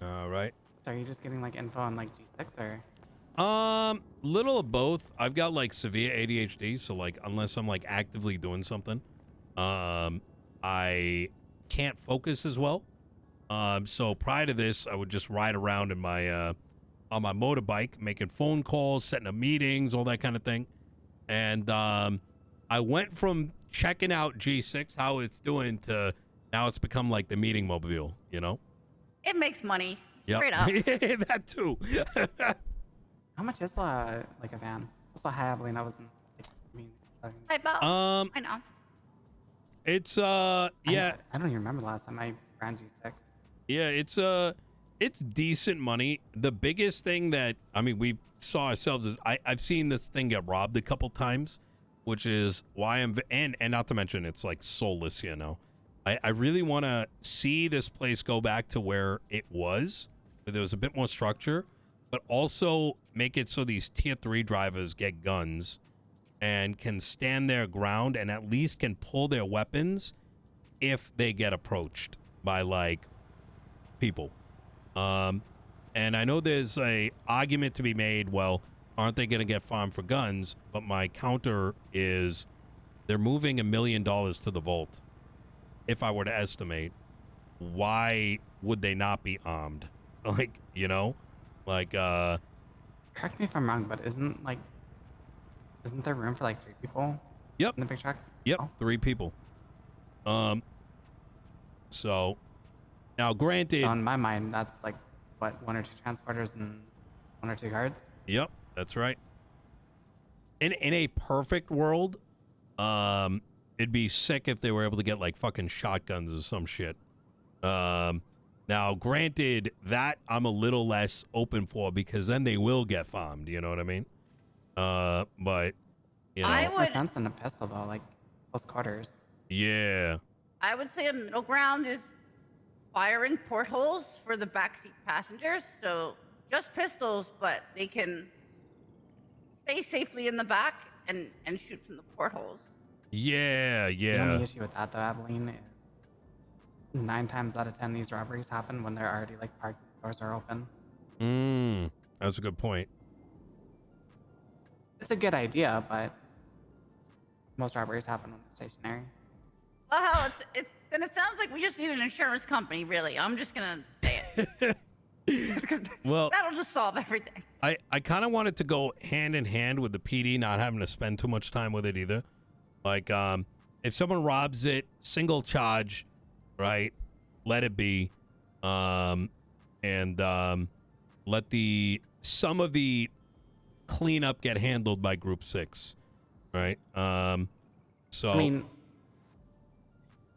All right. So are you just getting like info on like G6 or? Little of both. I've got like severe ADHD, so like unless I'm like actively doing something, I can't focus as well. So prior to this, I would just ride around in my on my motorbike, making phone calls, setting up meetings, all that kind of thing. And I went from checking out G6 how it's doing to now it's become like the meeting mobile, you know? It makes money. Yep. Straight up. That too. How much is like a van? Also, hi Evelyn. I wasn't. I mean, Hi, Bo. I know. It's yeah. I don't even remember the last time I ran G6. Yeah, it's decent money. The biggest thing that I mean we saw ourselves is I've seen this thing get robbed a couple times, which is why and not to mention it's like soulless, you know. I really want to see this place go back to where it was, where there was a bit more structure, but also make it so these tier 3 drivers get guns and can stand their ground and at least can pull their weapons if they get approached by like people. And I know there's a argument to be made, well, aren't they going to get farmed for guns? But my counter is they're moving $1 million to the vault. If I were to estimate, why would they not be armed? Like, you know, like Correct me if I'm wrong, but isn't there room for like 3 people? Yep. In the big truck? Yep, Oh. 3 people. So now granted, So in my mind, that's like what, 1 or 2 transporters and 1 or 2 guards. yep, that's right. In a perfect world, it'd be sick if they were able to get like fucking shotguns or some shit. Now granted that I'm a little less open for because then they will get farmed, you know what I mean? But you know, I Makes more would- sense than a pistol though, like close quarters. yeah. I would say a middle ground is firing portholes for the backseat passengers. So just pistols, but they can stay safely in the back and shoot from the portholes. Yeah, The yeah. only issue with that though, Adeline, is 9 times out of 10 these robberies happen when they're already like parked and the doors are open. That's a good point. It's a good idea, but most robberies happen when they're stationary. Well, hell, then it sounds like we just need an insurance company, really. I'm just going to say it. Well, that'll just solve everything. I kind of wanted to go hand in hand with the PD not having to spend too much time with it either. Like, if someone robs it, single charge, right? Let it be, and let some of the cleanup get handled by Group 6, right? So I mean,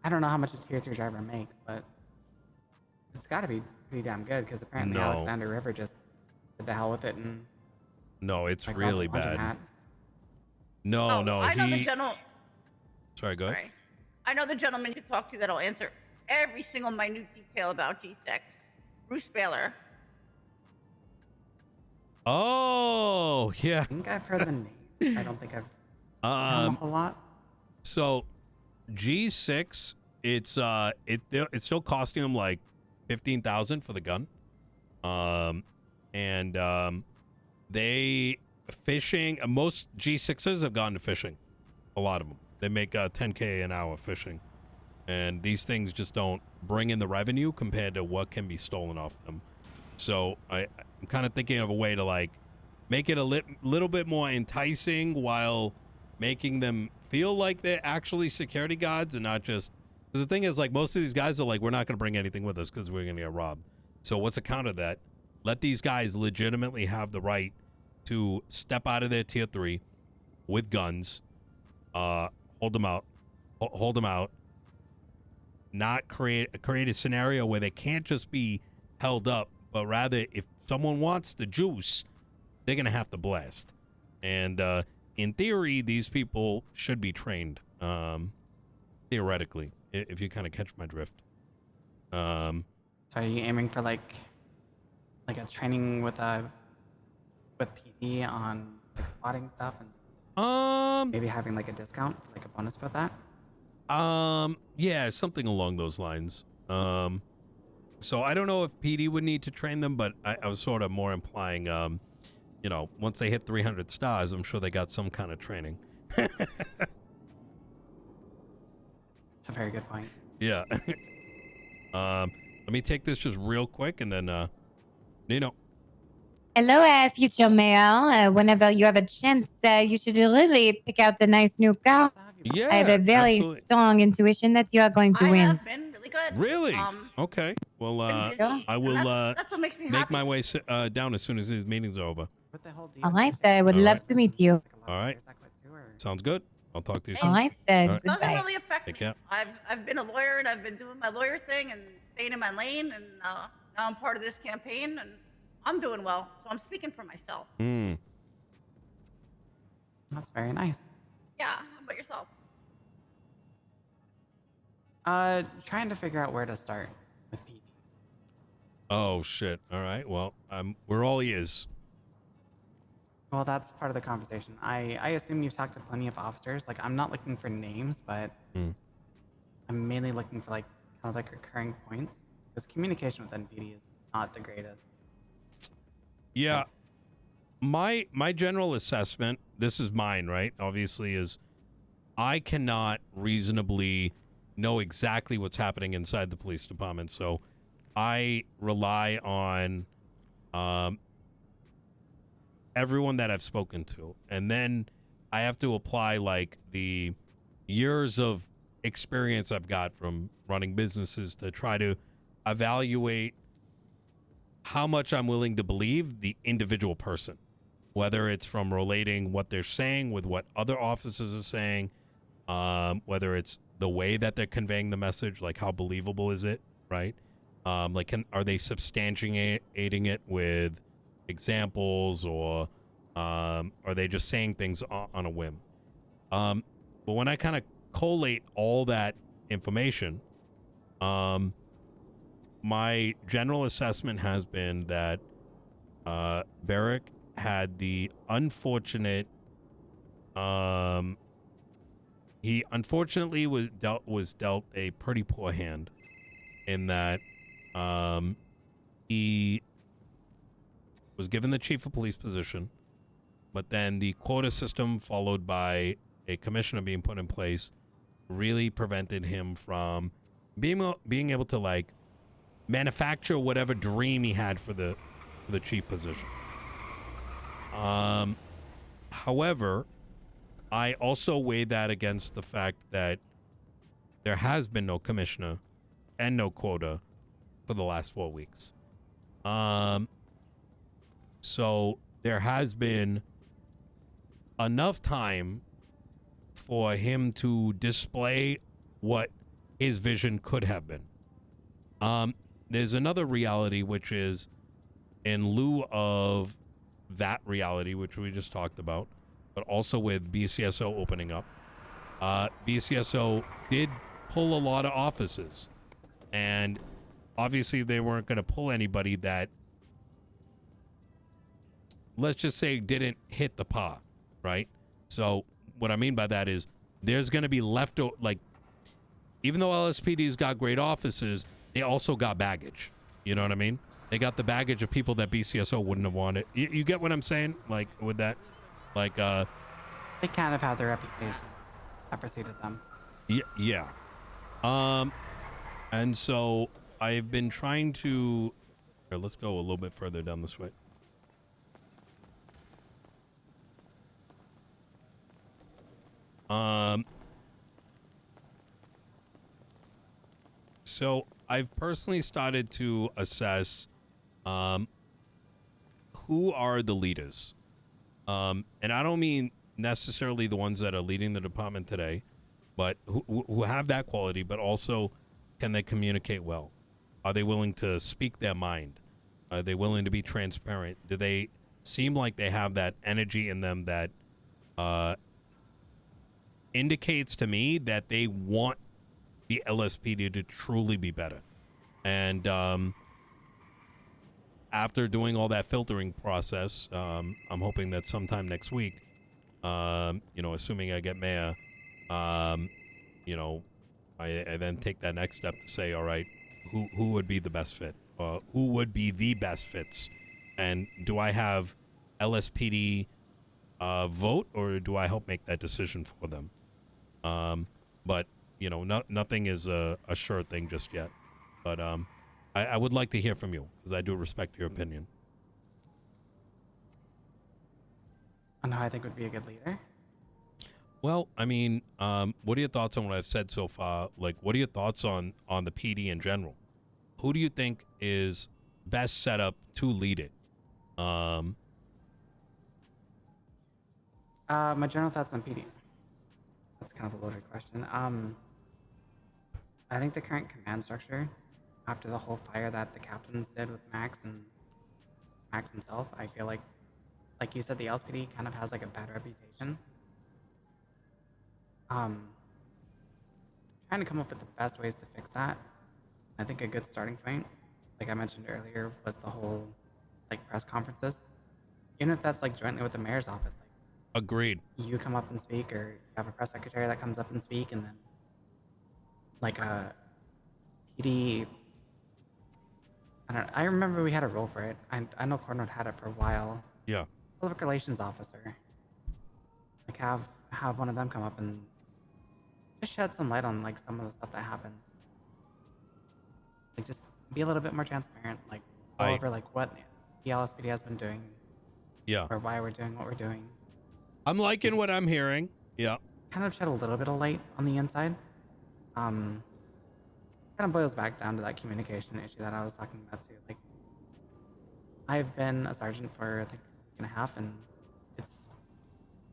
I don't know how much a tier 3 driver makes, but it's got to be pretty damn good because apparently No. Alexander River just did the hell with it and no, it's like, really robbed a laundromat. bad. No, no, I know the general. Sorry, go ahead. Sorry. I know the gentleman you talk to that'll answer every single minute detail about G6. Bruce Baylor. Oh, yeah. I think I've heard the name. I don't think I've heard him a whole lot. So G6, it's still costing them like 15,000 for the gun. They fishing, most G6s have gone to fishing. A lot of them. They make 10K an hour fishing. And these things just don't bring in the revenue compared to what can be stolen off them. So I'm kind of thinking of a way to like make it a little bit more enticing while making them feel like they're actually security guards and not just, because the thing is like most of these guys are like, we're not going to bring anything with us because we're going to get robbed. So what's a counter to that? Let these guys legitimately have the right to step out of their tier 3 with guns, hold them out, not create a scenario where they can't just be held up, but rather if someone wants the juice, they're gonna have to blast. And in theory, these people should be trained, theoretically, if you kind of catch my drift. So are you aiming for like a training with PD on like spotting stuff and maybe having like a discount, like a bonus for that? Yeah, something along those lines. So I don't know if PD would need to train them, but I was sort of more implying, you know, once they hit 300 stars, I'm sure they got some kind of training. It's a very good point. Yeah. Let me take this just real quick, and then Nino. Hello, future mayor. Whenever you have a chance, you should really pick out the nice new car. Nice to have you back. Yeah, I have a very absolutely. strong intuition that you are going to I win. have been really good. Really? Okay. Well, Been busy, Yes. I and will that's what makes me make happy. my way down as soon as these meetings are over. With the whole All DOJ right, thing, I would All love right. to meet you. like a lot All of right. lawyers that quit too, or- Sounds good. I'll talk to you All soon. right, All right. Doesn't goodbye. really affect Take me. care. I've been a lawyer and I've been doing my lawyer thing and staying in my lane, and now I'm part of this campaign and I'm doing well. So I'm speaking for myself. Hmm. That's very nice. Yeah. How about yourself? Trying to figure out where to start with PD. Oh shit. All right. Well, we're all ears. Well, that's part of the conversation. I assume you've talked to plenty of officers. Like, I'm not looking for names, but Hmm. I'm mainly looking for like kind of like recurring points because communication with NPD is not the greatest. Yeah. My general assessment, this is mine, right? Obviously, is I cannot reasonably know exactly what's happening inside the police department, so I rely on everyone that I've spoken to, and then I have to apply like the years of experience I've got from running businesses to try to evaluate how much I'm willing to believe the individual person, whether it's from relating what they're saying with what other officers are saying, whether it's the way that they're conveying the message, like how believable is it, right? Like, are they substantiating it with examples, or are they just saying things on a whim? But when I kind of collate all that information, my general assessment has been that Barrick had the unfortunate he unfortunately was dealt a pretty poor hand in that he was given the chief of police position, but then the quota system followed by a commissioner being put in place really prevented him from being able to like manufacture whatever dream he had for the chief position. However, I also weigh that against the fact that there has been no commissioner and no quota for the last 4 weeks. So there has been enough time for him to display what his vision could have been. There's another reality, which is in lieu of that reality, which we just talked about, but also with BCSO opening up. BCSO did pull a lot of offices, and obviously they weren't going to pull anybody that, let's just say, didn't hit the par, right? So what I mean by that is there's going to be leftover, like, even though LSPD's got great offices, they also got baggage. You know what I mean? They got the baggage of people that BCSO wouldn't have wanted. You get what I'm saying? Like, with that? Like, They kind of have their reputation that preceded them. yeah. And so I've been trying to... Here, let's go a little bit further down this way. So I've personally started to assess who are the leaders. And I don't mean necessarily the ones that are leading the department today, but who have that quality, but also can they communicate well? Are they willing to speak their mind? Are they willing to be transparent? Do they seem like they have that energy in them that indicates to me that they want the LSPD to truly be better? And after doing all that filtering process, I'm hoping that sometime next week, assuming I get mayor, I then take that next step to say, all right, who would be the best fit? Who would be the best fits? And do I have LSPD vote, or do I help make that decision for them? But you know, nothing is a sure thing just yet. But I would like to hear from you because I do respect your opinion. On who I think would be a good leader. Well, I mean, what are your thoughts on what I've said so far? Like, what are your thoughts on the PD in general? Who do you think is best set up to lead it? My general thoughts on PD. That's kind of a loaded question. I think the current command structure, after the whole fire that the captains did with Max and Max himself, I feel like you said, the LSPD kind of has like a bad reputation. Trying to come up with the best ways to fix that. I think a good starting point, like I mentioned earlier, was the whole like press conferences. Even if that's like jointly with the mayor's office, like Agreed. you come up and speak, or you have a press secretary that comes up and speak, and then like a PD. I remember we had a role for it. I know Cornwood had it for a while. Yeah. Public relations officer. Like have one of them come up and just shed some light on like some of the stuff that happened. Like just be a little bit more transparent. Like go over like what the LSPD has been doing. Yeah. Or why we're doing what we're doing. I'm liking what I'm hearing. Yeah. Kind of shed a little bit of light on the inside. Kind of boils back down to that communication issue that I was talking about too. Like I've been a sergeant for I think a week and a half, and it's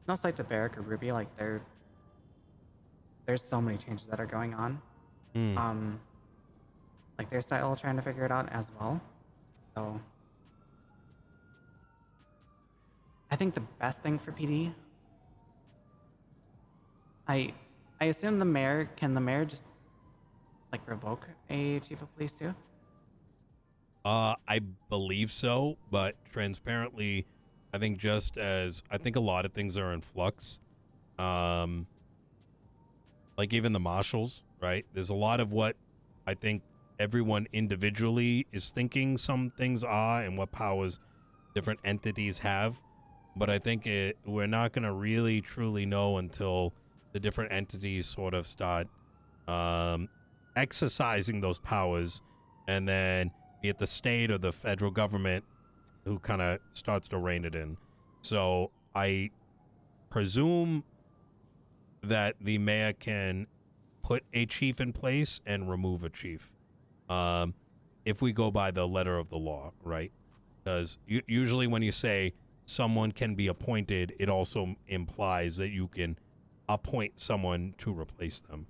no slight to Barrick or Ruby. Like there's so many changes that are going on. Like they're still trying to figure it out as well. So I think the best thing for PD, I assume the mayor just like revoke a chief of police too? I believe so, but transparently, I think just as I think a lot of things are in flux. Like even the marshals, right? There's a lot of what I think everyone individually is thinking some things are and what powers different entities have. But I think we're not going to really truly know until the different entities sort of start exercising those powers, and then be it the state or the federal government who kind of starts to rein it in. So I presume that the mayor can put a chief in place and remove a chief, if we go by the letter of the law, right? Because usually when you say someone can be appointed, it also implies that you can appoint someone to replace them.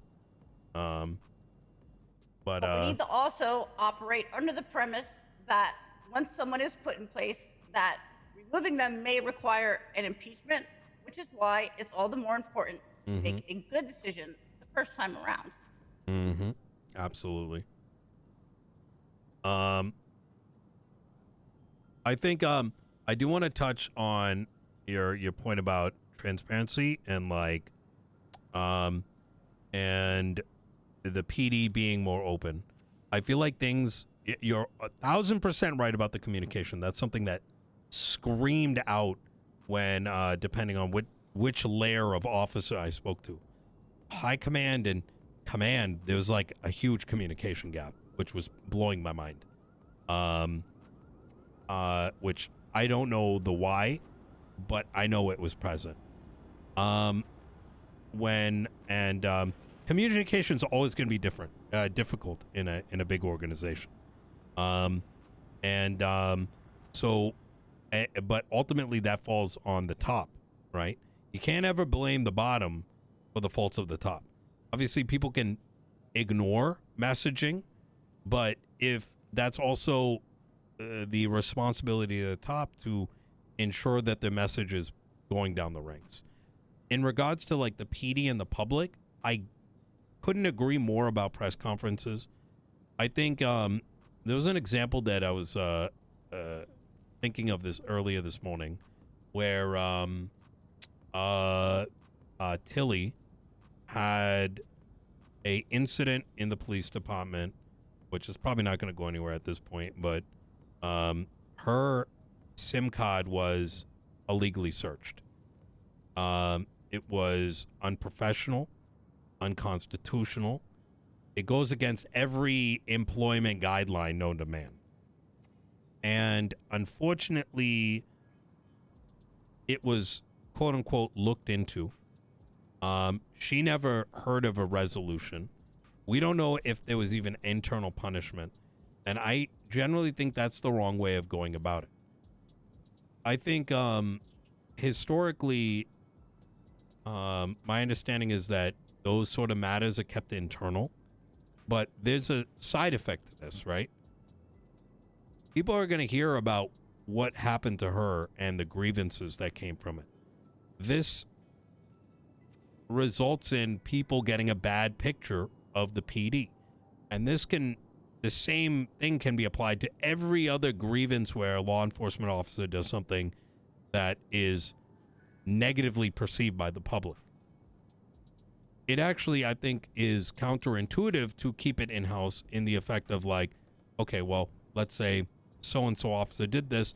But we need to also operate under the premise that once someone is put in place, that removing them may require an impeachment, which is why it's all the more important to make a good decision the first time around. Absolutely. I think I do want to touch on your point about transparency and like and the PD being more open. I feel like you're 1,000% right about the communication. That's something that screamed out when depending on which layer of officer I spoke to. High command and command, there was like a huge communication gap, which was blowing my mind. Which I don't know the why, but I know it was present. Communication is always going to be difficult in a big organization. But ultimately that falls on the top, right? You can't ever blame the bottom for the faults of the top. Obviously, people can ignore messaging, but if that's also the responsibility of the top to ensure that the message is going down the ranks. In regards to like the PD and the public, I couldn't agree more about press conferences. I think there was an example that I was thinking of this earlier this morning, where Tilly had a incident in the police department which is probably not going to go anywhere at this point, but her SIM card was illegally searched. It was unprofessional, unconstitutional. It goes against every employment guideline known to man. And unfortunately, it was quote unquote looked into. She never heard of a resolution. We don't know if there was even internal punishment. And I generally think that's the wrong way of going about it. I think historically, my understanding is that those sort of matters are kept internal. But there's a side effect to this, right? People are going to hear about what happened to her and the grievances that came from it. This results in people getting a bad picture of the PD. And the same thing can be applied to every other grievance where a law enforcement officer does something that is negatively perceived by the public. It actually, I think, is counterintuitive to keep it in-house in the effect of like, okay, well, let's say so-and-so officer did this.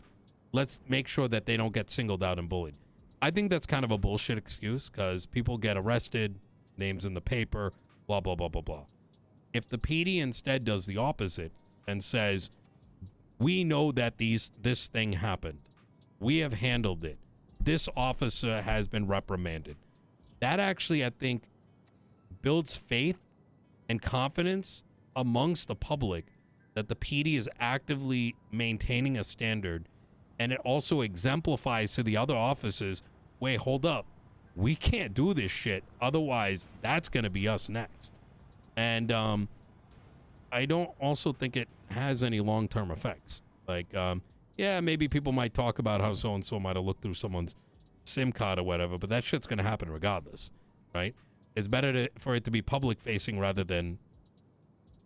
Let's make sure that they don't get singled out and bullied. I think that's kind of a bullshit excuse because people get arrested, names in the paper, blah, blah, blah, blah, blah. If the PD instead does the opposite and says, we know that this thing happened. We have handled it. This officer has been reprimanded. That actually, I think, builds faith and confidence amongst the public that the PD is actively maintaining a standard, and it also exemplifies to the other officers, wait, hold up, we can't do this shit, otherwise that's going to be us next. And I don't also think it has any long-term effects. Like, yeah, maybe people might talk about how so-and-so might have looked through someone's SIM card or whatever, but that shit's going to happen regardless, right? It's better for it to be public facing rather than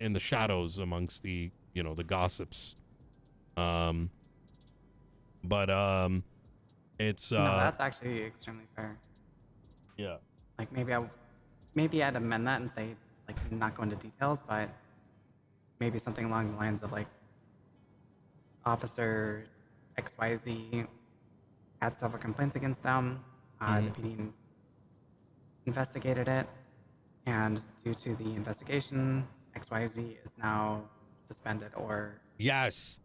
in the shadows amongst the, you know, the gossips. But it's No, that's actually extremely fair. yeah. Like maybe I'd amend that and say like not go into details, but maybe something along the lines of like Officer XYZ had several complaints against them. The PD investigated it, and due to the investigation, XYZ is now suspended or Yes.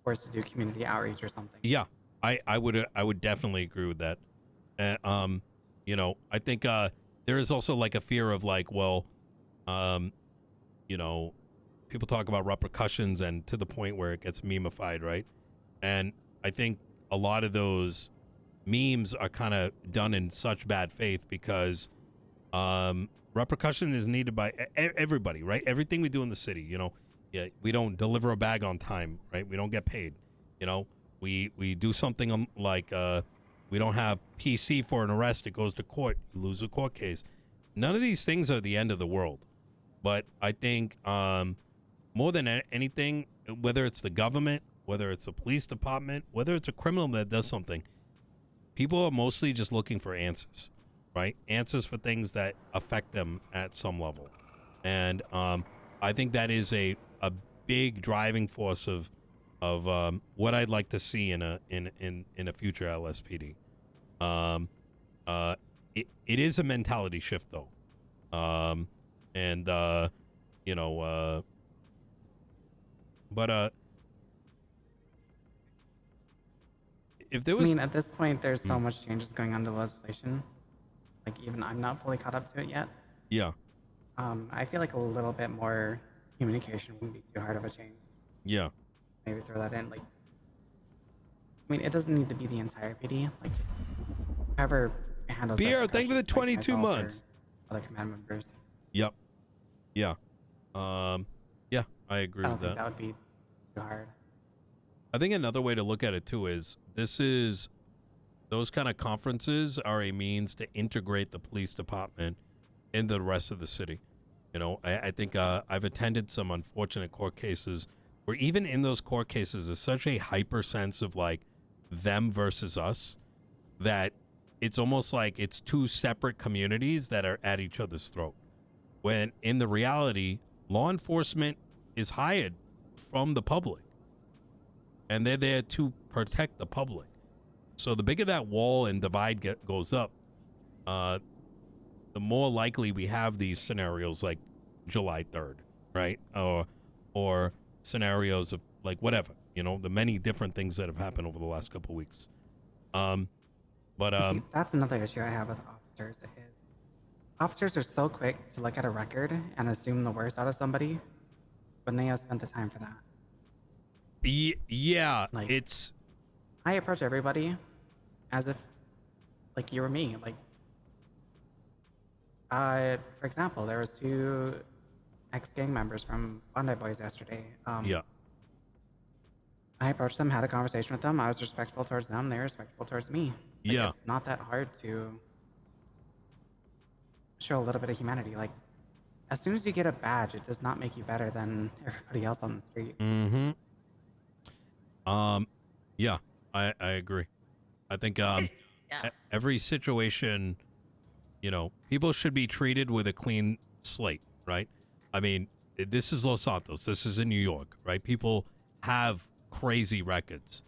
forced to do community outreach or something. Yeah. I would definitely agree with that. You know, I think there is also like a fear of like, well, you know, people talk about repercussions and to the point where it gets memeified, right? And I think a lot of those memes are kind of done in such bad faith because repercussion is needed by everybody, right? Everything we do in the city, you know, yeah, we don't deliver a bag on time, right? We don't get paid, you know, we do something like we don't have PC for an arrest, it goes to court, you lose a court case. None of these things are the end of the world, but I think more than anything, whether it's the government, whether it's a police department, whether it's a criminal that does something, people are mostly just looking for answers, right? Answers for things that affect them at some level. And I think that is a big driving force of what I'd like to see in a future LSPD. It is a mentality shift though. You know, but if there was, I mean, at this point, there's so much changes going on to legislation. Like, even I'm not fully caught up to it yet. yeah, I feel like a little bit more communication wouldn't be too hard of a change. yeah, Maybe throw that in. Like, I mean, it doesn't need to be the entire PD. Like, just whoever handles. Pierre, thank you for the repercussions, like 22 myself or months. Other command members. Yep, yeah, yeah, I agree I with don't think that. that would be too hard. I think another way to look at it too is those kind of conferences are a means to integrate the police department in the rest of the city. You know, I think I've attended some unfortunate court cases where even in those court cases there's such a hyper sense of like them versus us that it's almost like it's two separate communities that are at each other's throat. When in the reality, law enforcement is hired from the public, and they're there to protect the public. So the bigger that wall and divide goes up, the more likely we have these scenarios like July 3rd, right? Or scenarios of like whatever, the many different things that have happened over the last couple of weeks. See, that's another issue I have with officers is officers are so quick to look at a record and assume the worst out of somebody when they have spent the time for that. Yeah, Like, it's I approach everybody as if like you were me. Like, for example, there was 2 ex-gang members from Bondi Boys yesterday. yeah. I approached them, had a conversation with them. I was respectful towards them. They were respectful towards me. Like, Yeah. it's not that hard to show a little bit of humanity. Like, as soon as you get a badge, it does not make you better than everybody else on the street. Mm-hmm. Yeah, I agree. I think Yeah. every situation, people should be treated with a clean slate, right? I mean, this is Los Santos. This is in New York, right? People have crazy records.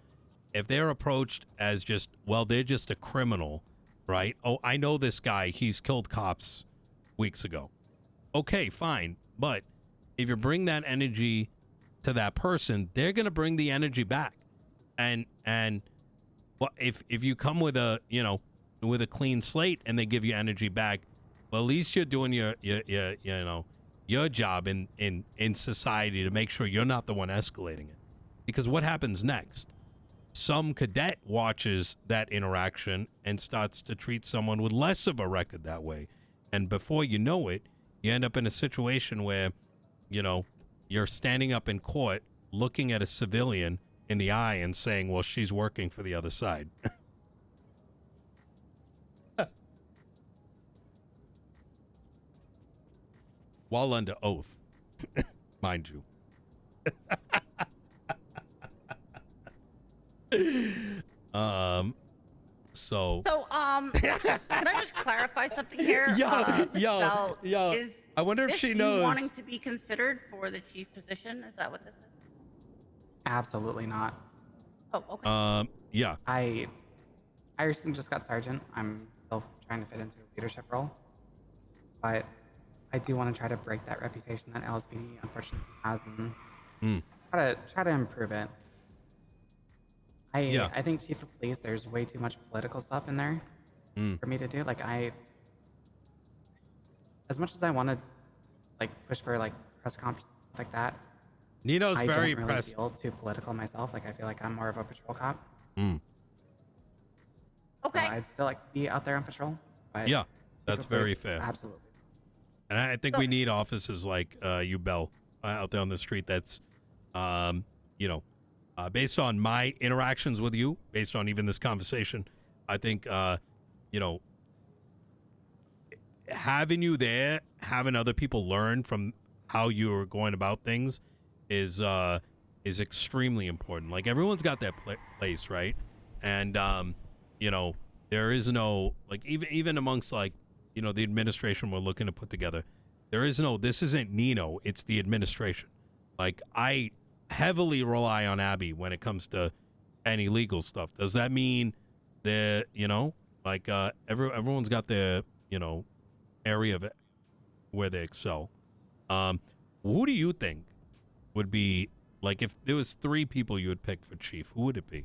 If they're approached as just, well, they're just a criminal, right? Oh, I know this guy. He's killed cops weeks ago. Okay, fine. But if you bring that energy to that person, they're going to bring the energy back. And well, if you come with a, with a clean slate and they give you energy back, well, at least you're doing your job in society to make sure you're not the one escalating it. Because what happens next? Some cadet watches that interaction and starts to treat someone with less of a record that way. And before you know it, you end up in a situation where, you're standing up in court looking at a civilian in the eye and saying, well, she's working for the other side. While under oath, mind you. So can I just clarify something here? Miss Bell, is I wonder if this she you knows. wanting to be considered for the chief position? Is that what this is? Absolutely not. Oh, okay. I recently just got sergeant. I'm still trying to fit into a leadership role, but I do want to try to break that reputation that LSPD unfortunately has and try to improve it. I think chief of police, there's way too much political stuff in there for me to do. Like, as much as I want to like push for like press conferences stuff like that, Nino's I very don't really feel too political myself. Like, I feel like I'm more of a patrol cop. Okay. So I'd still like to be out there on patrol. But Yeah, chief that's of police, very fair. Absolutely. And I think we need officers like you, Bell, out there on the street. That's, based on my interactions with you, based on even this conversation, I think, having you there, having other people learn from how you're going about things is extremely important. Like, everyone's got their place, right? And, there is no, like, even amongst, like, the administration we're looking to put together, this isn't Nino, it's the administration. Like, I heavily rely on Abby when it comes to any legal stuff. Does that mean that, everyone's got their, area of it where they excel? Who do you think would be, like, if there was 3 people you would pick for chief, who would it be?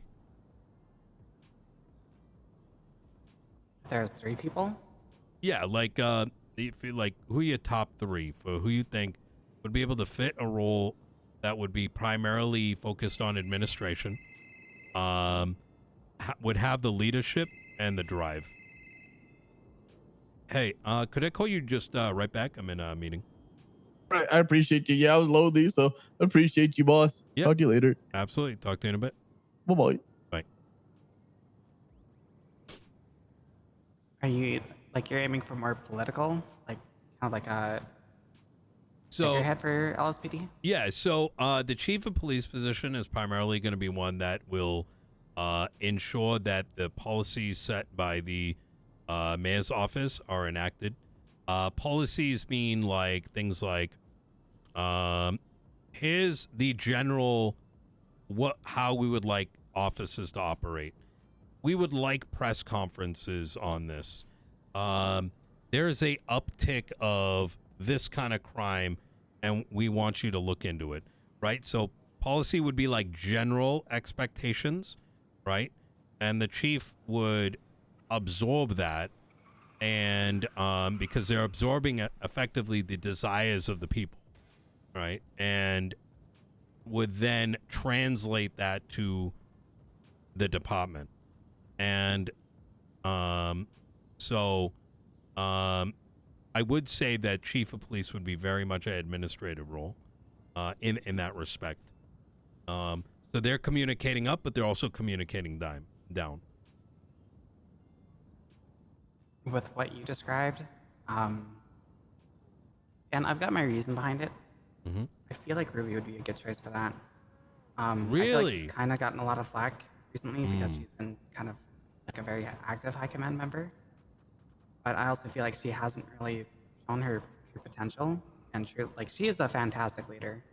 There's 3 people. Yeah, like, who are your top 3 for who you think would be able to fit a role that would be primarily focused on administration, would have the leadership and the drive? Hey, could I call you just right back? I'm in a meeting. Right, I appreciate you. Yeah, I was lonely, so appreciate you, boss. Yep. Talk to you later. Absolutely. Talk to you in a bit. Bye-bye. Bye. Are you like you're aiming for more political, like kind of like a figurehead for LSPD? Yeah, so the chief of police position is primarily going to be one that will ensure that the policies set by the mayor's office are enacted. Policies mean like things like Here's the general how we would like offices to operate. We would like press conferences on this. There is a uptick of this kind of crime, and we want you to look into it, right? So policy would be like general expectations, right? And the chief would absorb that, and because they're absorbing effectively the desires of the people, right? And would then translate that to the department. And I would say that chief of police would be very much an administrative role in that respect. So they're communicating up, but they're also communicating down. With what you described, and I've got my reason behind it. Mm-hmm. I feel like Ruby would be a good choice for that. I feel like Really? she's kind of gotten a lot of flack recently because Mm. she's been kind of like a very active high command member. But I also feel like she hasn't really shown her true potential, and she is a fantastic leader.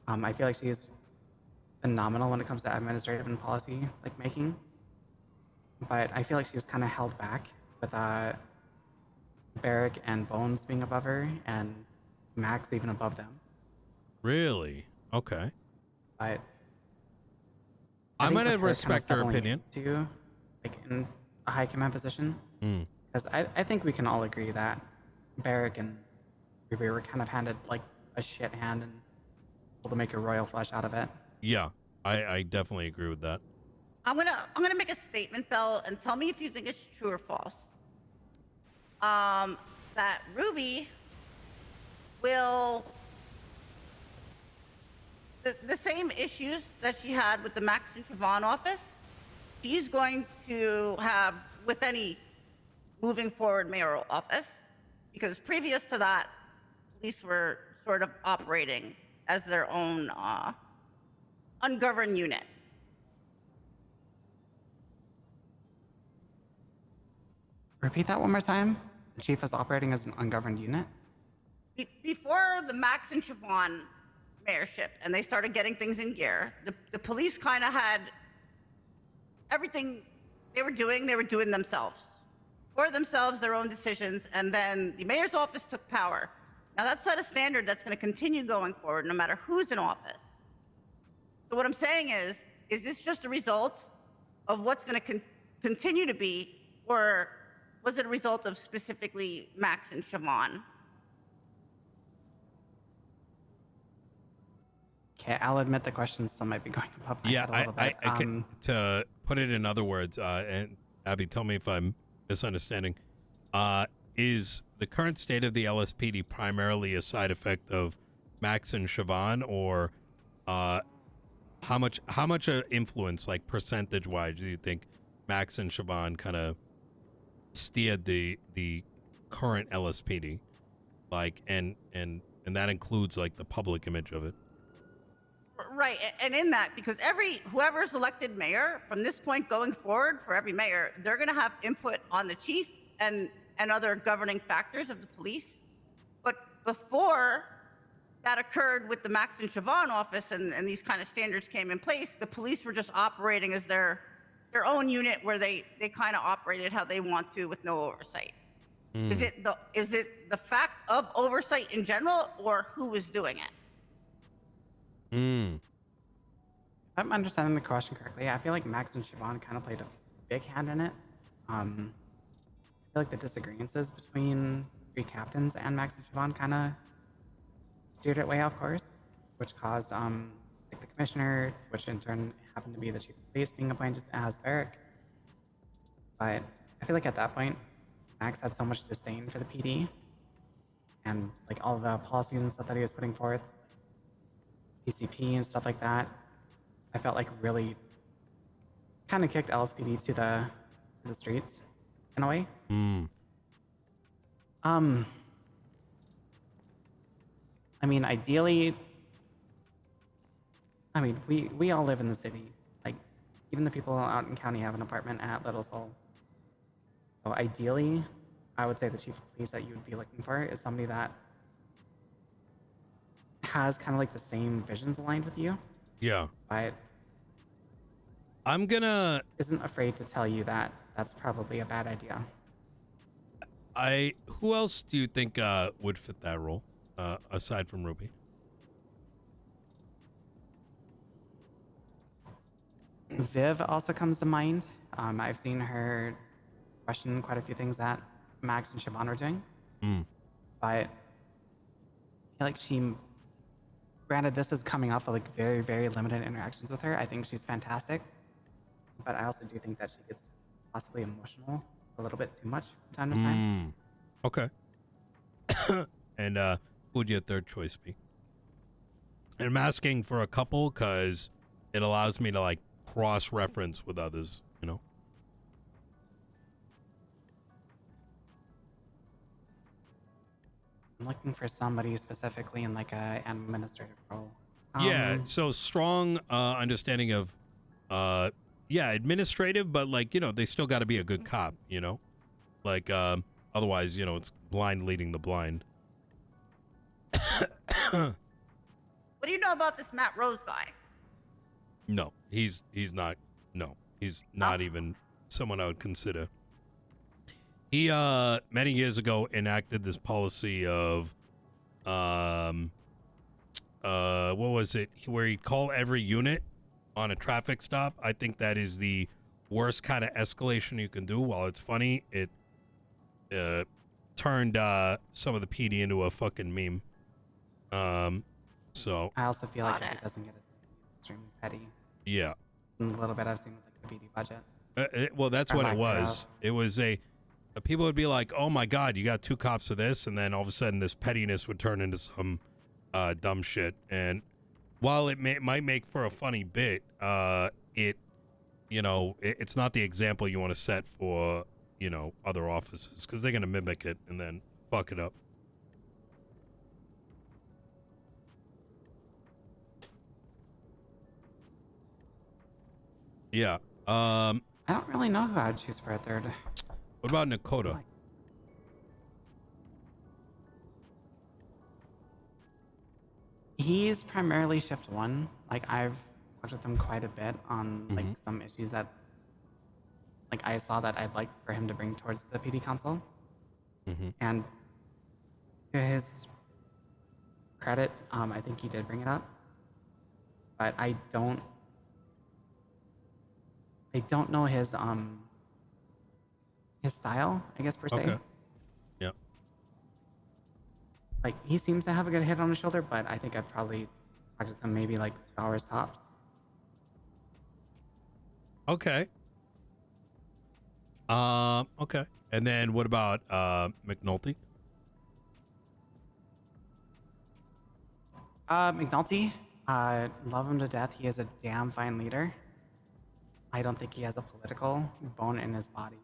I feel like she's phenomenal when it comes to administrative and policy making. But I feel like she was kind of held back with Barrick and Bones being above her, and Max even above them. Really? Okay. But I'm think gonna with her respect her settling opinion. into, in a high command position, Mm. because I think we can all agree that Barrick and Ruby were kind of handed a shit hand and able to make a royal flush out of it. Yeah, I definitely agree with that. I'm gonna make a statement, Belle, and tell me if you think it's true or false. That Ruby will the same issues that she had with the Max and Siobhan office, she's going to have with any moving forward mayoral office, because previous to that, police were sort of operating as their own ungoverned unit. Repeat that one more time. The chief is operating as an ungoverned unit. Before the Max and Siobhan mayorship, and they started getting things in gear, the police kind of had everything they were doing themselves. For themselves, their own decisions, and then the mayor's office took power. Now that set a standard that's going to continue going forward no matter who's in office. So what I'm saying is this just a result of what's going to continue to be, or was it a result of specifically Max and Siobhan? Okay, I'll admit the questions still might be going above my head a little bit. I could, to put it in other words, and Abby, tell me if I'm misunderstanding, is the current state of the LSPD primarily a side effect of Max and Siobhan, or how much influence, like percentage wise, do you think Max and Siobhan kind of steered the current LSPD, and that includes like the public image of it? Right, and in that, because whoever's elected mayor from this point going forward, for every mayor, they're going to have input on the chief and other governing factors of the police. But before that occurred with the Max and Siobhan office, and these kind of standards came in place, the police were just operating as their own unit, where they kind of operated how they want to with no oversight. Is it the fact of oversight in general, or who was doing it? If I'm understanding the question correctly, I feel like Max and Siobhan kind of played a big hand in it. I feel like the disagreements between three captains and Max and Siobhan kind of steered it way off course, which caused the commissioner, which in turn happened to be the chief of police, being appointed as Barrick. But I feel like at that point, Max had so much disdain for the PD and all the policies and stuff that he was putting forth, PCP and stuff like that. I felt like really kind of kicked LSPD to the streets in a way. I mean, ideally, we all live in the city. Even the people out in county have an apartment at Little Seoul. So ideally, I would say the chief of police that you would be looking for is somebody that has kind of like the same visions aligned with you, Yeah. but I'm gonna. isn't afraid to tell you that that's probably a bad idea. Who else do you think would fit that role aside from Ruby? Viv also comes to mind. I've seen her question quite a few things that Max and Siobhan are doing, Mm. but I feel like granted, this is coming off of like very, very limited interactions with her. I think she's fantastic, but I also do think that she gets possibly emotional a little bit too much from time to time. Okay. And who would your third choice be? And I'm asking for a couple because it allows me to like cross-reference with others, you know? I'm looking for somebody specifically in like a administrative role. Yeah, so strong understanding of administrative, but like, you know, they still got to be a good cop, you know? Like otherwise, you know, it's blind leading the blind. What do you know about this Matt Rose guy? No, he's not even someone I would consider. He many years ago enacted this policy of what was it, where he'd call every unit on a traffic stop. I think that is the worst kind of escalation you can do. While it's funny, it turned some of the PD into a fucking meme. So I also feel like if it doesn't get as extremely petty. yeah, A little bit I've seen with like the BD budget. well, that's Or what lack it was. thereof. It was people would be like, "Oh my god, you got 2 cops for this," and then all of a sudden, this pettiness would turn into some dumb shit. And while it might make for a funny bit, it's not the example you want to set for other officers because they're gonna mimic it and then fuck it up. Yeah. I don't really know who I'd choose for a third. What about Nakota? He's primarily shift 1. Like I've talked with him quite a bit on like some issues that like I saw that I'd like for him to bring towards the PD council. And to his credit, I think he did bring it up. But I don't know his style, I guess per se. Okay. Yeah. Like he seems to have a good head on his shoulder, but I think I've probably talked to him maybe like 2 hours tops. Okay. Okay. And then what about McNulty? McNulty, love him to death. He is a damn fine leader. I don't think he has a political bone in his body.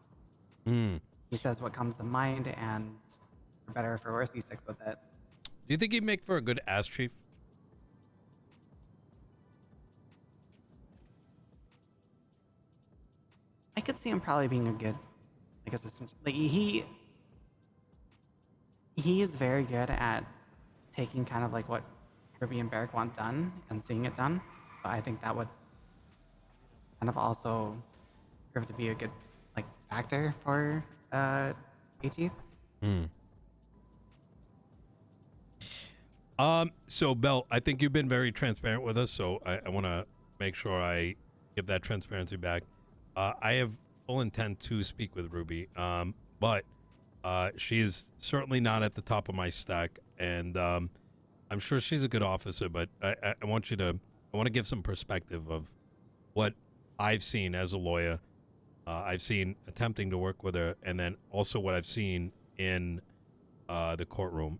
He says what comes to mind, and for better or for worse, he sticks with it. Do you think he'd make for a good ass chief? I could see him probably being a good like assistant. Like he is very good at taking kind of like what Kirby and Barrick want done and seeing it done. But I think that would kind of also prove to be a good like factor for AT. So Belle, I think you've been very transparent with us, so I want to make sure I give that transparency back. I have full intent to speak with Ruby, but she is certainly not at the top of my stack, and I'm sure she's a good officer, but I want to give some perspective of what I've seen as a lawyer. I've seen attempting to work with her, and then also what I've seen in the courtroom.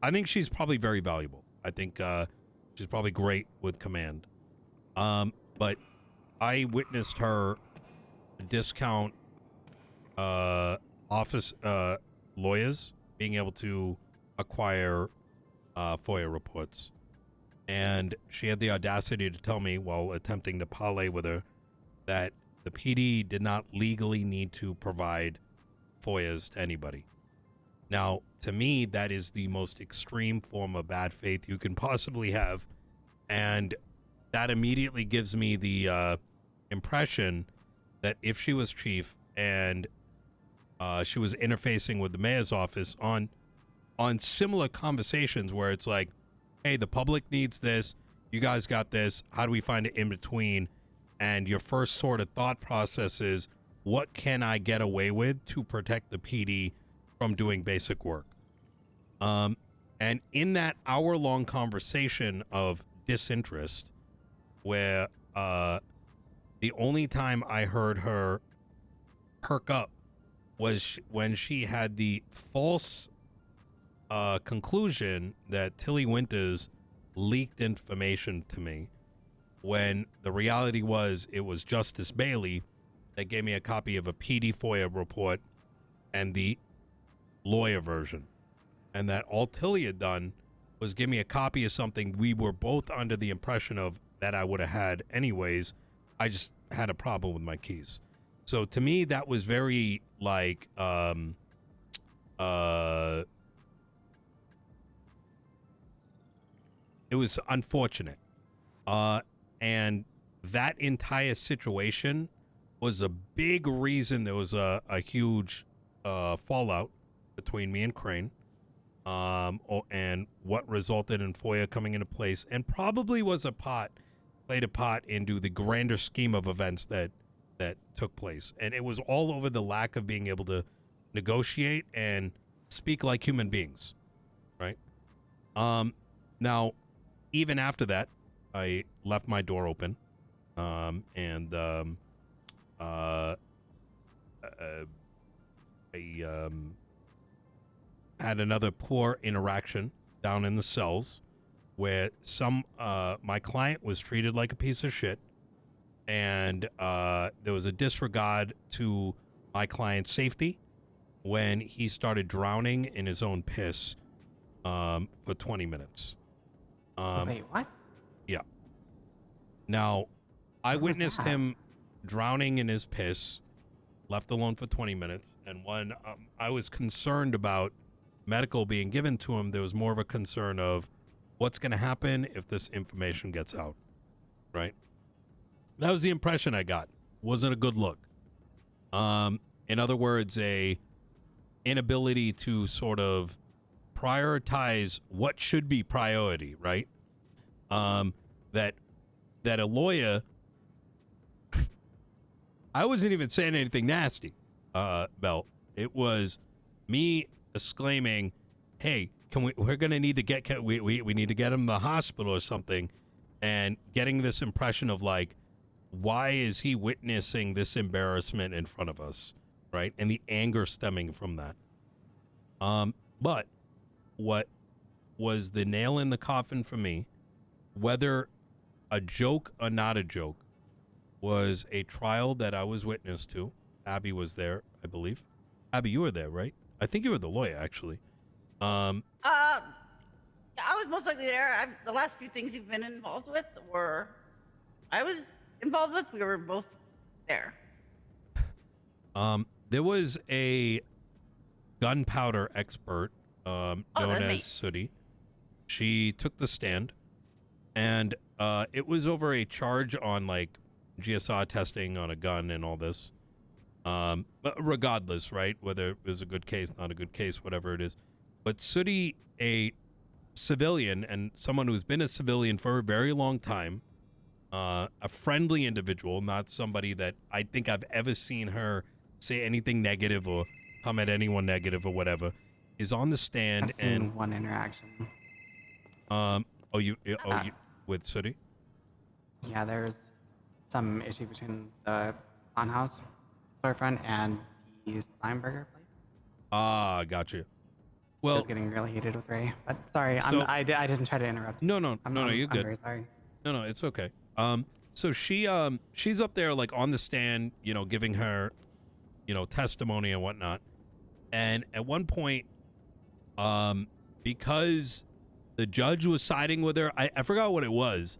I think she's probably very valuable. I think she's probably great with command. But I witnessed her discount office lawyers being able to acquire FOIA reports. And she had the audacity to tell me while attempting to parley with her that the PD did not legally need to provide FOIAs to anybody. Now, to me, that is the most extreme form of bad faith you can possibly have. And that immediately gives me the impression that if she was chief and she was interfacing with the mayor's office on similar conversations where it's like, hey, the public needs this, you guys got this, how do we find it in between? And your first sort of thought process is, what can I get away with to protect the PD from doing basic work? And in that hour-long conversation of disinterest, where the only time I heard her perk up was when she had the false conclusion that Tilly Winters leaked information to me, when the reality was it was Justice Bailey that gave me a copy of a PD FOIA report and the lawyer version, and that all Tilly had done was give me a copy of something we were both under the impression of that I would have had anyways. I just had a problem with my keys. So to me, that was very like it was unfortunate. And that entire situation was a big reason there was a huge fallout between me and Crane, and what resulted in FOIA coming into place, and probably played a part into the grander scheme of events that took place. And it was all over the lack of being able to negotiate and speak like human beings, right? Now, even after that, I left my door open, and I had another poor interaction down in the cells where my client was treated like a piece of shit, and there was a disregard to my client's safety when he started drowning in his own piss for 20 minutes. Wait, what? Yeah. Now, I What was witnessed that? him drowning in his piss, left alone for 20 minutes. And when I was concerned about medical being given to him, there was more of a concern of what's going to happen if this information gets out, right? That was the impression I got. Wasn't a good look. In other words, a inability to sort of prioritize what should be priority, right? That a lawyer, I wasn't even saying anything nasty, Bell. It was me exclaiming, hey, we're going to need to get, we need to get him to the hospital or something, and getting this impression of like, why is he witnessing this embarrassment in front of us, right? And the anger stemming from that. But what was the nail in the coffin for me, whether a joke or not a joke, was a trial that I was witness to. Abby was there, I believe. Abby, you were there, right? I think you were the lawyer, actually. I was most likely there. The last few things you've been involved with were, I was involved with. We were both there. There was a gunpowder expert known that's me. as Sooty. She took the stand, and it was over a charge on like GSR testing on a gun and all this. But regardless, right, whether it was a good case, not a good case, whatever it is. But Sooty, a civilian and someone who's been a civilian for a very long time, a friendly individual, not somebody that I think I've ever seen her say anything negative or come at anyone negative or whatever, is on the stand. I've seen one interaction. You with Sooty? Yeah, there's some issue between the Funhouse storefront and the Steinberger place. Ah, gotcha. It Well, was getting really heated with Ray. But sorry, So- I didn't try to interrupt. no, I'm you're good. I'm very sorry. No, it's okay. So she's up there like on the stand, giving her, testimony and whatnot. And at one point, because the judge was siding with her, I forgot what it was,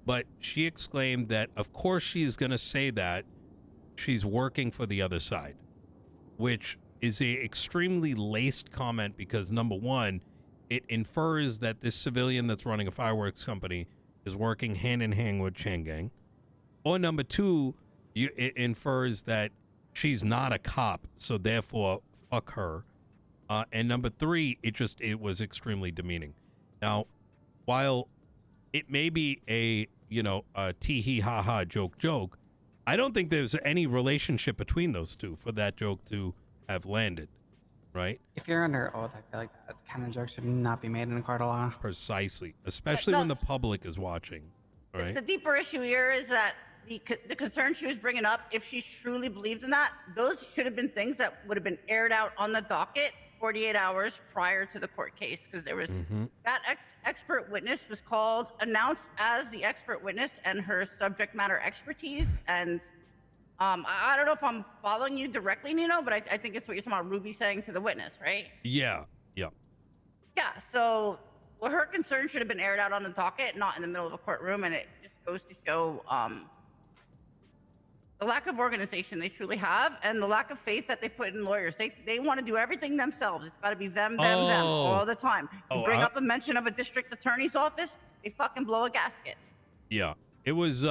but she exclaimed that of course she's gonna say that she's working for the other side, which is a extremely laced comment because number one, it infers that this civilian that's running a fireworks company is working hand in hand with Chain Gang. Or number two, it infers that she's not a cop, so therefore fuck her. And number three, it was extremely demeaning. Now, while it may be a tee hee ha ha joke, I don't think there's any relationship between those two for that joke to have landed, right? If you're under oath, I feel like that kind of joke should not be made in a court of law. Precisely, especially when the public is watching, right? The deeper issue here is that the concern she was bringing up, if she truly believed in that, those should have been things that would have been aired out on the docket 48 hours prior to the court case, because there was that expert witness was announced as the expert witness and her subject matter expertise. And I don't know if I'm following you directly, Nino, but I think it's what you're talking about, Ruby saying to the witness, right? Yeah. Yeah, so her concern should have been aired out on the docket, not in the middle of a courtroom, and it just goes to show the lack of organization they truly have and the lack of faith that they put in lawyers. They want to do everything themselves. It's got to be them all the time. You bring up a mention of a district attorney's office, they fucking blow a gasket. Yeah, it was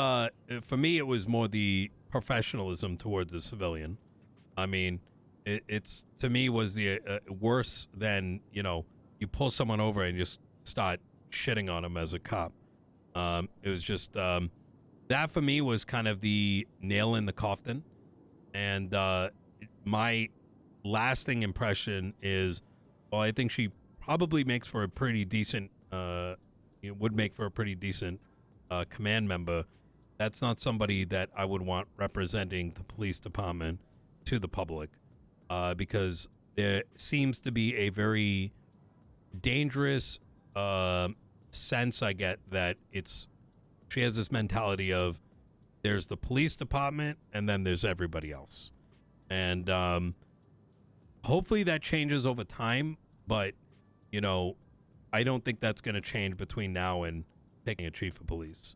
for me. It was more the professionalism towards the civilian. I mean, it's to me was the worse than you pull someone over and just start shitting on them as a cop. It was just that for me was kind of the nail in the coffin. And my lasting impression is, well, I think she probably makes for a pretty decent, would make for a pretty decent command member. That's not somebody that I would want representing the police department to the public, because there seems to be a very dangerous sense I get that she has this mentality of there's the police department and then there's everybody else. And hopefully that changes over time, but I don't think that's going to change between now and picking a chief of police.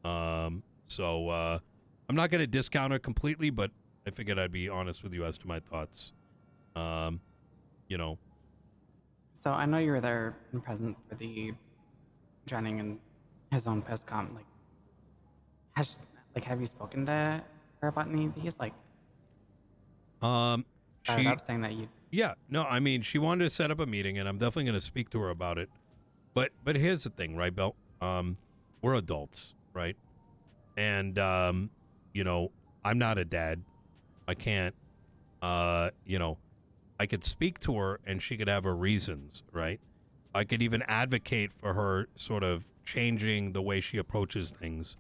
So I'm not going to discount her completely, but I figured I'd be honest with you as to my thoughts. So I know you were there and present for the joining in his own press com. Have you spoken to her about any of these? She up saying that you. Yeah, no, I mean, she wanted to set up a meeting, and I'm definitely going to speak to her about it. But here's the thing, right, Bill? We're adults, right? And I'm not a dad. I can't. I could speak to her, and she could have her reasons, right? I could even advocate for her sort of changing the way she approaches things.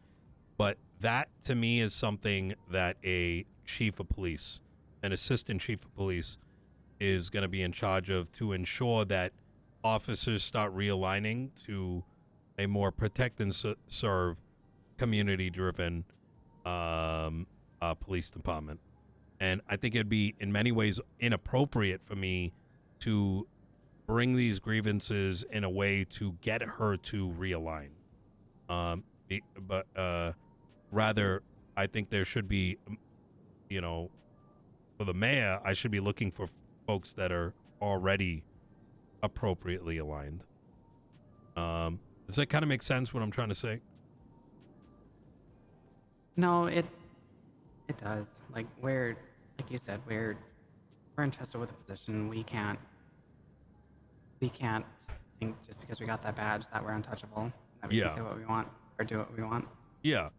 But that, to me, is something that a chief of police, an assistant chief of police, is going to be in charge of, to ensure that officers start realigning to a more protect and serve, community-driven police department. And I think it'd be, in many ways, inappropriate for me to bring these grievances in a way to get her to realign. Rather, I think there should be, for the mayor, I should be looking for folks that are already appropriately aligned. Does that kind of make sense, what I'm trying to say? No, it does. Like you said, we're entrusted with a position. We can't think just because we got that badge that we're untouchable, that we can say what we want or do what we want. Yeah.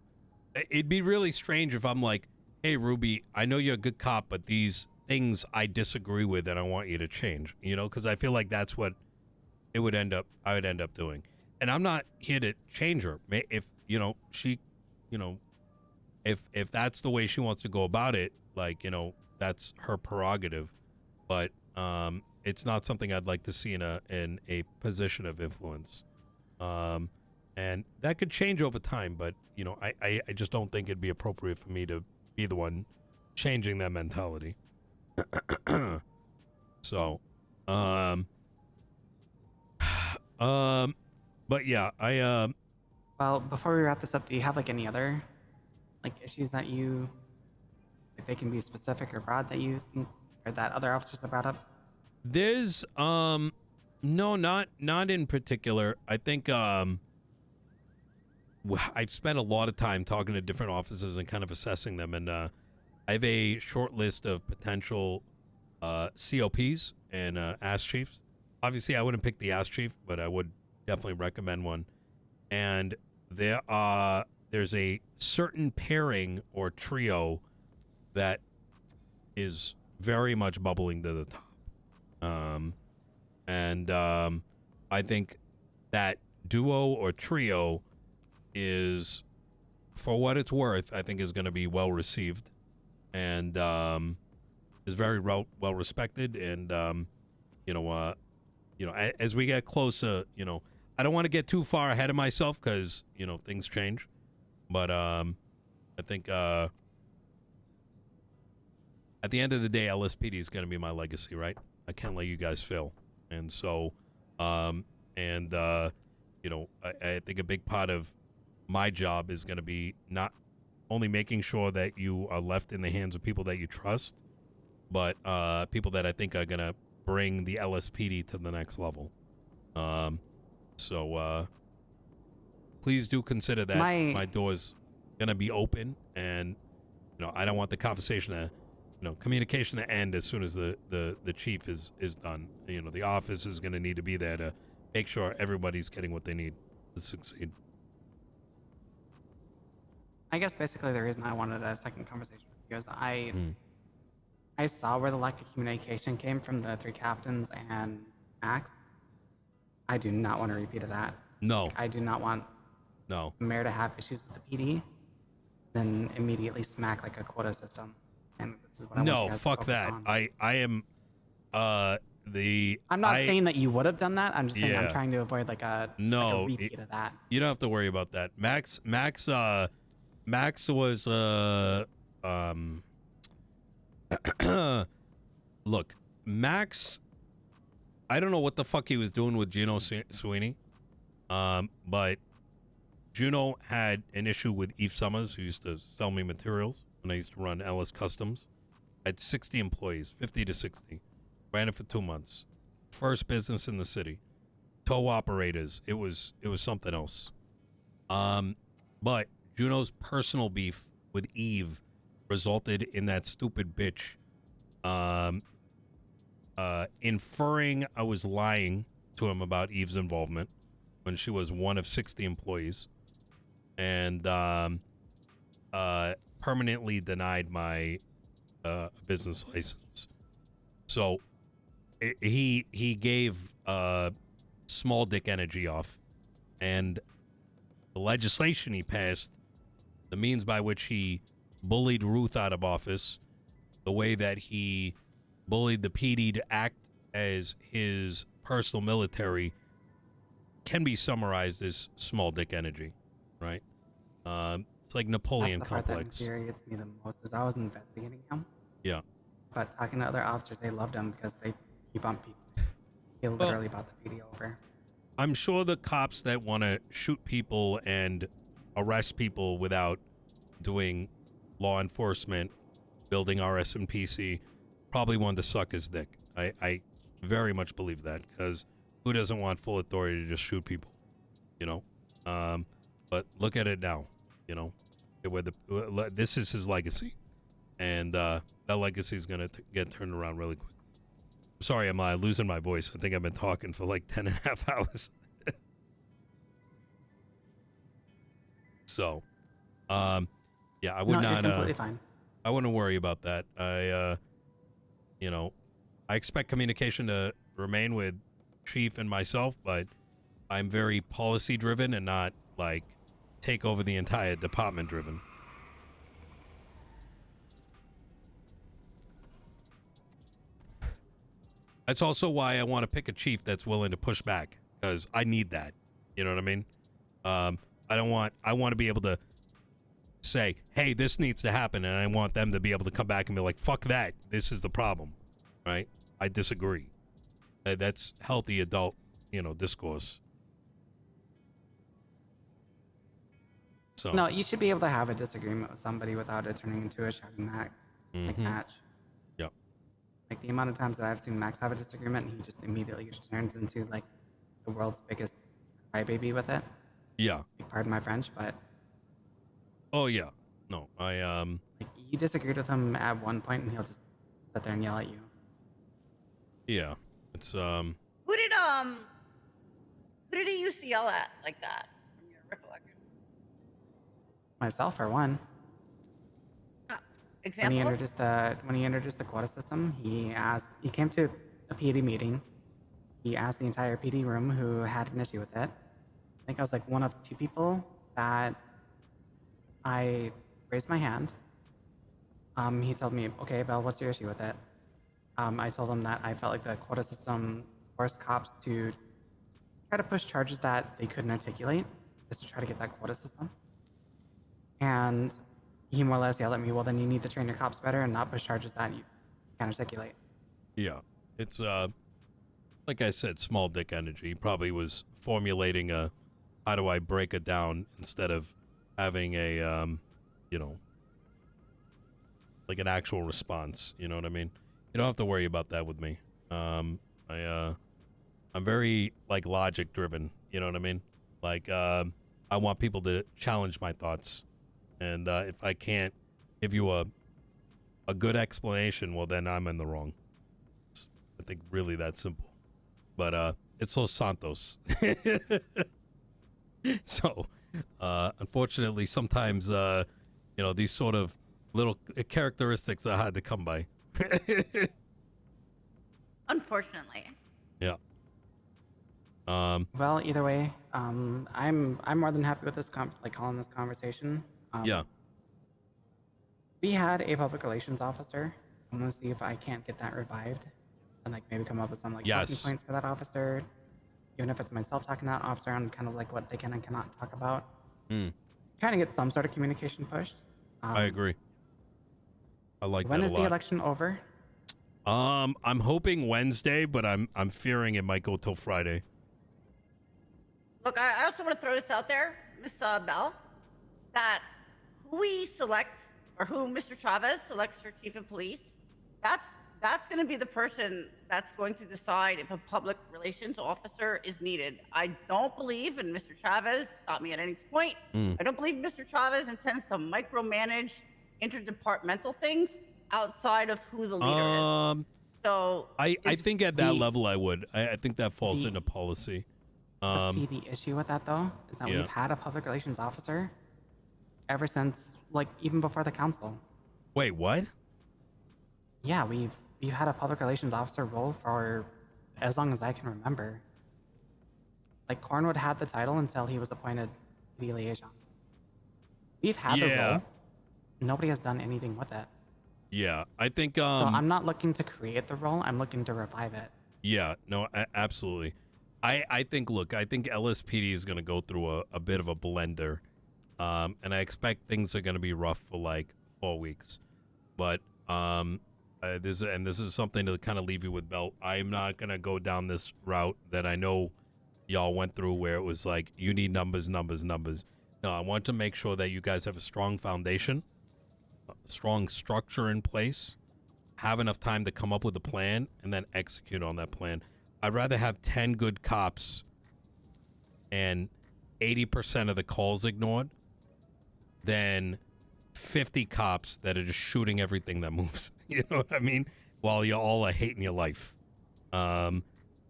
It'd be really strange if I'm like, hey, Ruby, I know you're a good cop, but these things I disagree with and I want you to change, because I feel like that's what I would end up doing. And I'm not here to change her. If, she, if that's the way she wants to go about it, that's her prerogative. But it's not something I'd like to see in a position of influence. And that could change over time, but I just don't think it'd be appropriate for me to be the one changing that mentality. So, but yeah, Well, before we wrap this up, do you have any other issues that you, if they can be specific or broad, that you think or that other officers have brought up? There's no, not in particular. I think I've spent a lot of time talking to different officers and kind of assessing them, and I have a short list of potential COPs and ass chiefs. Obviously, I wouldn't pick the ass chief, but I would definitely recommend one. And there's a certain pairing or trio that is very much bubbling to the top. I think that duo or trio is, for what it's worth, I think is going to be well received and is very well respected. And as we get closer, I don't want to get too far ahead of myself because things change. But I think at the end of the day, LSPD is going to be my legacy, right? I can't let you guys fail. And so, I think a big part of my job is going to be not only making sure that you are left in the hands of people that you trust, but people that I think are going to bring the LSPD to the next level. Please do consider that my door's going to be open, and, I don't want the conversation to, communication to end as soon as the chief is done. The office is going to need to be there to make sure everybody's getting what they need to succeed. I guess basically the reason I wanted a second conversation with you is I saw where the lack of communication came from the 3 captains and Max. I do not want a repeat of that. No. I do not want the mayor to have issues with the PD, then immediately smack like a quota system. And this is what I want you guys to focus on. I am I'm not saying that you would have done that. I'm just saying I'm Yeah. trying to avoid like a repeat of that. You don't have to worry about that. Max was look, Max, I don't know what the fuck he was doing with Gino Sweeney, but Juno had an issue with Eve Summers, who used to sell me materials when I used to run Ellis Customs. I had 60 employees, 50 to 60. Ran it for 2 months. First business in the city. Tow operators. It was something else. But Juno's personal beef with Eve resulted in that stupid bitch inferring I was lying to him about Eve's involvement when she was one of 60 employees, and permanently denied my business license. So he gave small dick energy off, and the legislation he passed, the means by which he bullied Ruth out of office, the way that he bullied the PD to act as his personal military, can be summarized as small dick energy, right? It's like Napoleon That's the part complex. that infuriates me the most is I was investigating him. Yeah. But talking to other officers, they loved him because he bumped people. He literally bought the PD over. I'm sure the cops that want to shoot people and arrest people without doing law enforcement, building RSMPC, probably wanted to suck his dick. I very much believe that, because who doesn't want full authority to just shoot people, But look at it now, this is his legacy, and that legacy is going to get turned around really quickly. Sorry, I'm losing my voice. I think I've been talking for like 10 and a half hours. So, yeah, I would not. You're completely fine. I wouldn't worry about that. I expect communication to remain with Chief and myself, but I'm very policy driven and not like take over the entire department driven. That's also why I want to pick a chief that's willing to push back, because I need that. You know what I mean? I want to be able to say, hey, this needs to happen, and I want them to be able to come back and be like, fuck that, this is the problem, right? I disagree. That's healthy adult, discourse. So No, you should be able to have a disagreement with somebody without it turning into a shouting match. Mhm. Match. Yep. Like the amount of times that I've seen Max have a disagreement, and he just immediately just turns into like the world's biggest crybaby with it. Yeah. Like, pardon my French, but Oh yeah. No, I like you disagreed with him at one point, and he'll just sit there and yell at you. yeah. It's Who did he used to yell at like that from your recollection? Myself, for one. When he Example? introduced the quota system, he came to a PD meeting. He asked the entire PD room who had an issue with it. I think I was like one of two people that I raised my hand. He told me, "Okay, Bell, what's your issue with it?" I told him that I felt like the quota system forced cops to try to push charges that they couldn't articulate, just to try to get that quota system. And he more or less yelled at me, "Well, then you need to train your cops better and not push charges that you can't articulate." yeah. It's like I said, small dick energy. He probably was formulating a how do I break it down instead of having a you know, like an actual response. You know what I mean? You don't have to worry about that with me. I'm very like logic driven. You know what I mean? Like I want people to challenge my thoughts, and if I can't give you a good explanation, well then I'm in the wrong. I think really that simple. But it's Los Santos. So unfortunately sometimes these sort of little characteristics are hard to come by. Unfortunately. Yeah. Well, either way, I'm more than happy with this calling this conversation. Yeah. We had a public relations officer. I'm gonna see if I can't get that revived, and like maybe come up with some like talking Yes. points for that officer, even if it's myself talking to that officer on kind of like what they can and cannot talk about. Trying to get some sort of communication pushed. I agree. I like When that a is the lot. election over? I'm hoping Wednesday, but I'm fearing it might go till Friday. Look, I also want to throw this out there, Miss Bell, that who we select or who Mr. Chavez selects for chief of police, that's going to be the person that's going to decide if a public relations officer is needed. I don't believe, and Mr. Chavez, stop me at any point, I don't believe Mr. Chavez intends to micromanage interdepartmental things outside of who the leader is. So I think at that the- level I would. I think that falls into policy. But see, the issue with that though is that Yeah. we've had a public relations officer ever since, like, even before the council. Wait, what? Yeah, we've had a public relations officer role for as long as I can remember. Like, Cornwood had the title until he was appointed PD liaison. We've had the Yeah. role. Nobody has done anything with it. Yeah, I think So I'm not looking to create the role. I'm looking to revive it. yeah, no, absolutely. I think look, I think LSPD is going to go through a bit of a blender. And I expect things are going to be rough for like 4 weeks. But this is something to kind of leave you with, Belt. I'm not going to go down this route that I know y'all went through where it was like you need numbers. No, I want to make sure that you guys have a strong foundation, a strong structure in place, have enough time to come up with a plan and then execute on that plan. I'd rather have 10 good cops and 80% of the calls ignored than 50 cops that are just shooting everything that moves. You know what I mean? While you all are hating your life. Both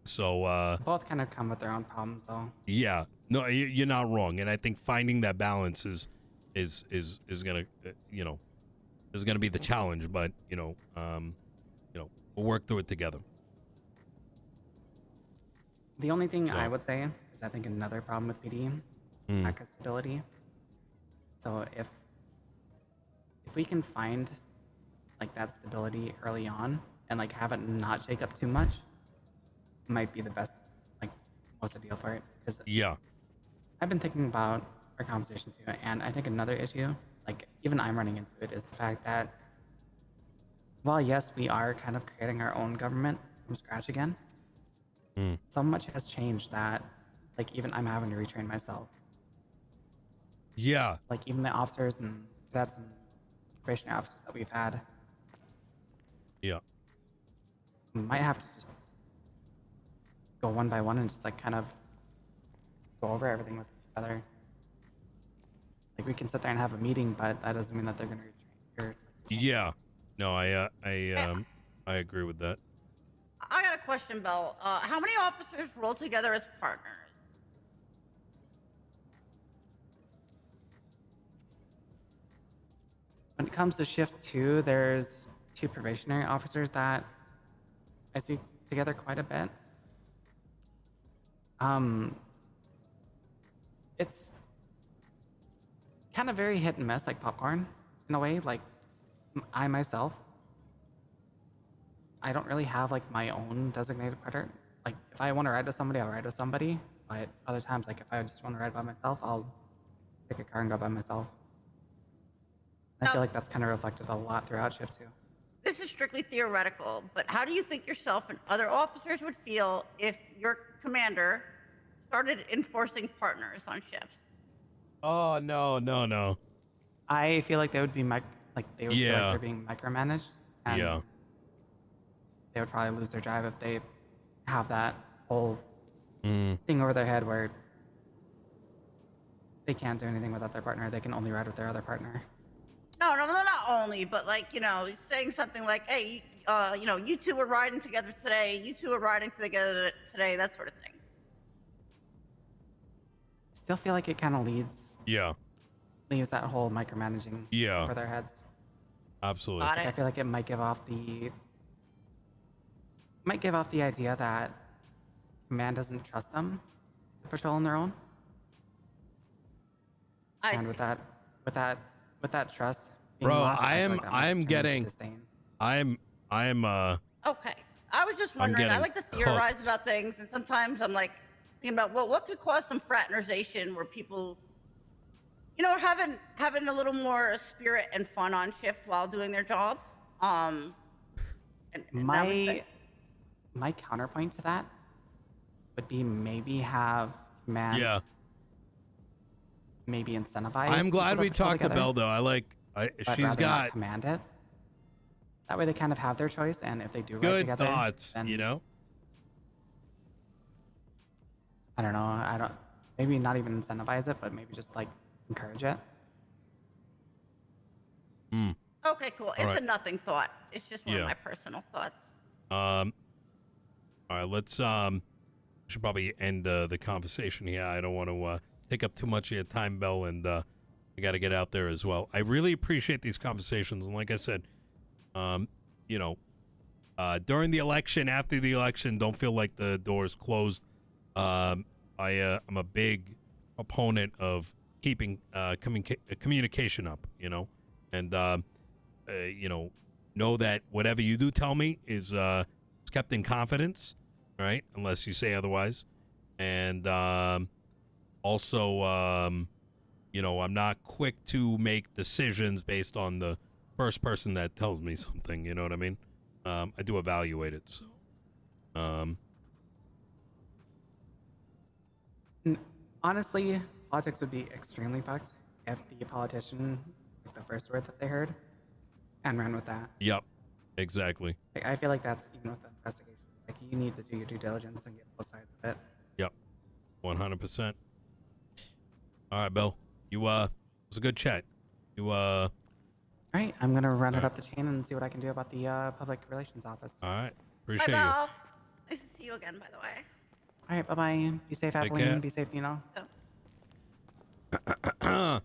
kind of come with their own problems, though. Yeah, no, you're not wrong, and I think finding that balance is gonna is gonna be the challenge. But we'll work through it together. The only thing So- I would say is I think another problem with PD, lack of stability. So if we can find like that stability early on and like have it not shake up too much, might be the best, like most ideal for it. Because Yeah, I've been thinking about our conversation too, and I think another issue, like even I'm running into it, is the fact that while yes, we are kind of creating our own government from scratch again, so much has changed that like even I'm having to retrain myself. yeah, Like even the officers and cadets and probationary officers that we've had. yeah. might have to just go one by one and just like kind of go over everything with each other. Like we can sit there and have a meeting, but that doesn't mean that they're gonna retrain your Yeah. No, I agree with that. I got a question, Belle. How many officers roll together as partners? When it comes to shift 2, there's 2 probationary officers that I see together quite a bit. It's kind of very hit and miss, like popcorn, in a way. Like I myself, I don't really have like my own designated partner. Like if I want to ride with somebody, I'll ride with somebody. But other times, like if I just want to ride by myself, I'll pick a car and go by myself. I feel like that's kind of reflected a lot throughout shift 2. This is strictly theoretical, but how do you think yourself and other officers would feel if your commander started enforcing partners on shifts? Oh no. I feel like they would be they would feel like they're being micromanaged. And Yeah. they would probably lose their drive if they have that whole Mm. thing over their head where they can't do anything without their partner. They can only ride with their other partner. No, not only, but like, saying something like, hey, you two are riding together today, you two are riding together today, that sort of thing. Still feel like it kind of leaves that whole micromanaging over their heads. Absolutely. Got Like, I it. feel like it might give off the idea that command doesn't trust them to patrol on their own. I And see. with that trust being Bro, lost, I feel am like that might just turn into getting disdain. I'm Okay. I was just I'm wondering, I getting like to theorize cooked. about things, and sometimes I'm like thinking about, well, what could cause some fraternization where people, are having a little more spirit and fun on shift while doing their job. And I was My counterpoint to that would be maybe have command Yeah. maybe incentivize. I'm glad people we patrol talked to together, Belle though. but She's rather not got command it. That way they kind of have their choice, and if they do ride good together, thoughts, then I don't know. Maybe not even incentivize it, but maybe just like encourage it. okay, cool. It's right. a nothing thought. It's just one Yeah. of my personal thoughts. all right, let's should probably end the conversation here. I don't want to take up too much of your time, Belle, and I got to get out there as well. I really appreciate these conversations, and like I said, during the election, after the election, don't feel like the door's closed. I'm a big opponent of keeping communication up, and know that whatever you do tell me is kept in confidence, right? Unless you say otherwise. And also, I'm not quick to make decisions based on the first person that tells me something. You know what I mean? I do evaluate it. So, Honestly, politics would be extremely fucked if the politician took the first word that they heard and ran with that. yep, exactly. Like, I feel like that's even with the investigation. Like, you need to do your due diligence and get both sides of it. Yep, 100%. All right, Bill. It was a good chat. All right, I'm gonna run it Alright. up the chain and see what I can do about the public relations office. All right. Bye, Appreciate you. Belle. Nice to see you again, by the way. All right, bye bye. Be safe, Take Appling. care. Be safe, Nino. So-